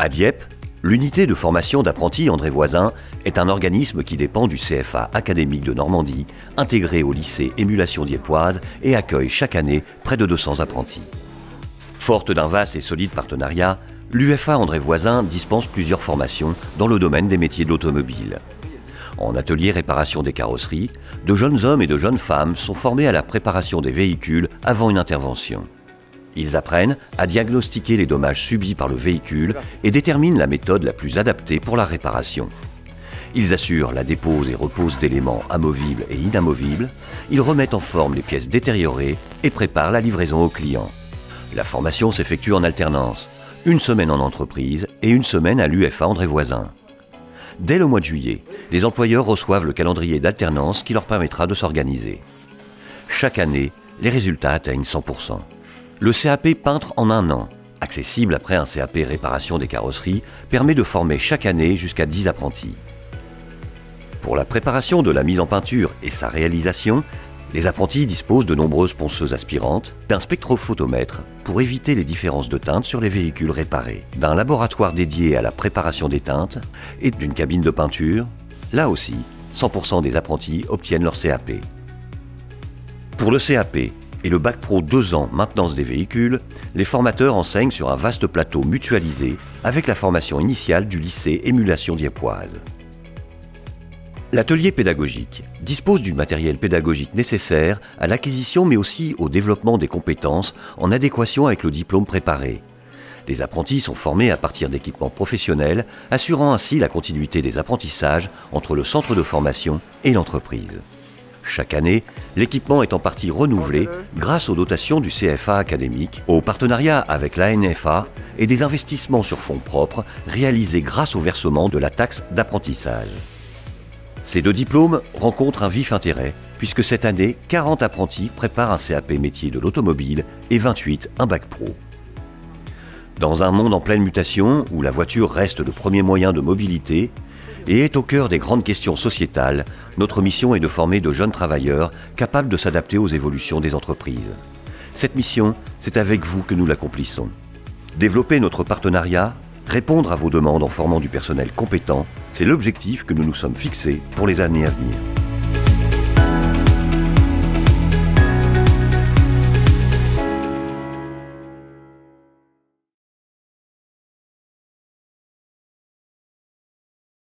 À Dieppe, l'unité de formation d'apprentis André Voisin est un organisme qui dépend du CFA académique de Normandie, intégré au lycée Émulation Dieppoise et accueille chaque année près de 200 apprentis. Forte d'un vaste et solide partenariat, l'UFA André Voisin dispense plusieurs formations dans le domaine des métiers de l'automobile. En atelier réparation des carrosseries, de jeunes hommes et de jeunes femmes sont formés à la préparation des véhicules avant une intervention. Ils apprennent à diagnostiquer les dommages subis par le véhicule et déterminent la méthode la plus adaptée pour la réparation. Ils assurent la dépose et repose d'éléments amovibles et inamovibles, ils remettent en forme les pièces détériorées et préparent la livraison au client. La formation s'effectue en alternance, une semaine en entreprise et une semaine à l'UFA André Voisin. Dès le mois de juillet, les employeurs reçoivent le calendrier d'alternance qui leur permettra de s'organiser. Chaque année, les résultats atteignent 100%. Le CAP peintre en un an, accessible après un CAP réparation des carrosseries, permet de former chaque année jusqu'à 10 apprentis. Pour la préparation de la mise en peinture et sa réalisation, les apprentis disposent de nombreuses ponceuses aspirantes, d'un spectrophotomètre pour éviter les différences de teintes sur les véhicules réparés, d'un laboratoire dédié à la préparation des teintes et d'une cabine de peinture. Là aussi, 100% des apprentis obtiennent leur CAP. Pour le CAP et le Bac Pro 2 ans maintenance des véhicules, les formateurs enseignent sur un vaste plateau mutualisé avec la formation initiale du lycée Émulation Dieppoise. L'atelier pédagogique dispose du matériel pédagogique nécessaire à l'acquisition mais aussi au développement des compétences en adéquation avec le diplôme préparé. Les apprentis sont formés à partir d'équipements professionnels, assurant ainsi la continuité des apprentissages entre le centre de formation et l'entreprise. Chaque année, l'équipement est en partie renouvelé grâce aux dotations du CFA académique, au partenariat avec l'ANFA et des investissements sur fonds propres réalisés grâce au versement de la taxe d'apprentissage. Ces deux diplômes rencontrent un vif intérêt, puisque cette année, 40 apprentis préparent un CAP métier de l'automobile et 28 un Bac Pro. Dans un monde en pleine mutation, où la voiture reste le premier moyen de mobilité et est au cœur des grandes questions sociétales, notre mission est de former de jeunes travailleurs capables de s'adapter aux évolutions des entreprises. Cette mission, c'est avec vous que nous l'accomplissons. Développer notre partenariat, répondre à vos demandes en formant du personnel compétent, c'est l'objectif que nous nous sommes fixés pour les années à venir.